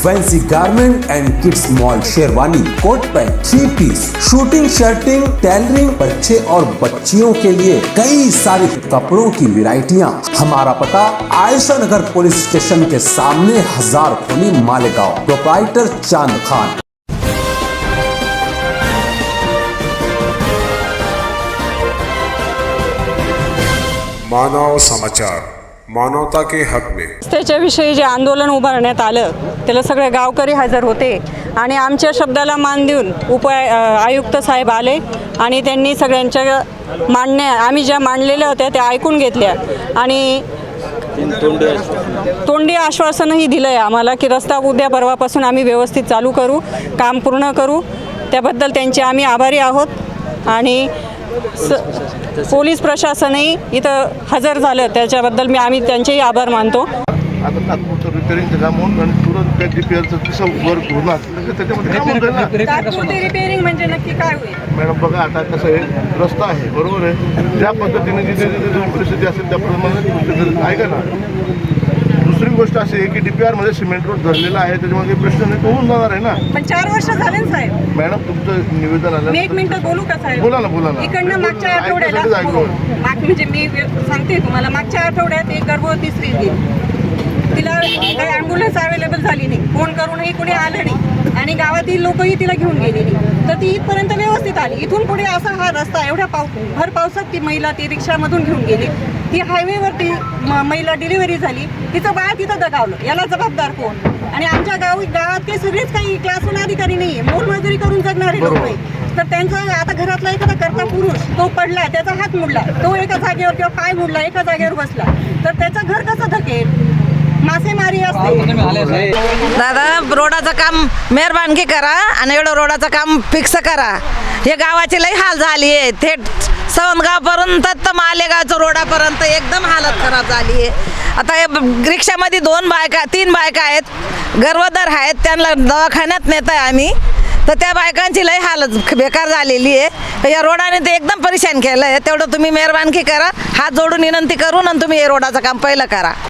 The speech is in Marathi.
Fancy garment and kids mall, sherwani, coat pant, three piece, suiting, shirting, tailoring, बच्चे और बच्चियों के लिए कई सारे कपड़ों की वैरायटियां। हमारा पता आयशा नगर पुलिस स्टेशन के सामने, हजार खोली, मालेगांव। प्रोप्राइटर चांद खान। मानव समाचार, मानवता के हक में त्याच्याविषयी जे आंदोलन उभारण्यात आलं त्याला सगळे गावकरी हजर होते आणि आमच्या शब्दाला मान देऊन आयुक्त साहेब आले आणि त्यांनी सगळ्यांच्या मांडण्या आम्ही ज्या मांडलेल्या होत्या त्या ऐकून घेतल्या आणि तोंडी आश्वासनही दिलं आहे आम्हाला की रस्ता उद्या परवापासून आम्ही व्यवस्थित चालू करू, काम पूर्ण करू। त्याबद्दल त्यांचे आम्ही आभारी आहोत आणि पोलीस प्रशासनही इथं हजर झालं त्याच्याबद्दल आम्ही त्यांचेही आभार मानतो। आता तात्पुरतं रिपेअरिंगचं काम होऊन आणि तुरंत त्या DPRचं कसं वर्क होणार त्याच्यामध्ये काम होतं ना। तात्पुरती रिपेअरिंग म्हणजे नक्की काय होईल मॅडम बघा आता कसं आहे, रस्ता आहे बरोबर आहे, ज्या पद्धतीने जिथे जिथे परिस्थिती असेल त्याप्रमाणे ऐका ना। दुसरी गोष्ट अशी आहे की DPR मध्ये सिमेंट रोड धरलेला आहे, त्याच्यामध्ये प्रश्न नाही तो होऊन जाणार आहे ना। पण 4 वर्ष झाले ना साहेब। मॅडम तुमचं निवेदन आलं, मी 1 मिनिट बोलू का साहेब? बोला ना। इकडनं मागच्या आठवड्याला म्हणजे मी सांगते तुम्हाला, मागच्या आठवड्यात एक गर्भवती स्त्री गेली, तिला काही ॲम्ब्युलन्स अवेलेबल झाली नाही, फोन करूनही कुणी आलं नाही आणि गावातील लोकही तिला घेऊन गेलेली, तर ती इथपर्यंत व्यवस्थित आली। इथून पुढे असा हा रस्ता एवढ्या भर पावसात ती महिला ती रिक्षामधून घेऊन गेली, ती हायवेवरती महिला डिलिव्हरी झाली, तिचं बाळ तिथं दगावलं, याला जबाबदार कोण? आणि आमच्या गावात काही सगळेच काही क्लास 1 अधिकारी नाही आहे, मोलमजुरी करून जगणारे लोक आहे, तर त्यांचा आता घरातला एखादा कर्ता पुरुष तो पडला, त्याचा हात मोडला, तो एका जागेवर किंवा पाय मोडला, एका जागेवर बसला, तर त्याचं घर कसं धकेल? मासेमारी असते। दादा रोडाचं काम मेहरबानगी करा आणि एवढं रोडाचं काम फिक्स करा। हे गावाची लई हाल झाली आहे, थेट सवंदगावपर्यंत तर मालेगावचं रोडापर्यंत एकदम हालत खराब झाली आहे। आता हे रिक्षामध्ये 3 बायका आहेत, गर्भधर आहेत, त्यांना दवाखान्यात नेत आहे आम्ही, तर त्या बायकांची लई हालत बेकार झालेली आहे। या रोडाने ते एकदम परेशान केलं आहे, तेवढं तुम्ही मेहरबानगी करा, हात जोडून विनंती करून आणि तुम्ही हे रोडाचं काम पहिलं करा।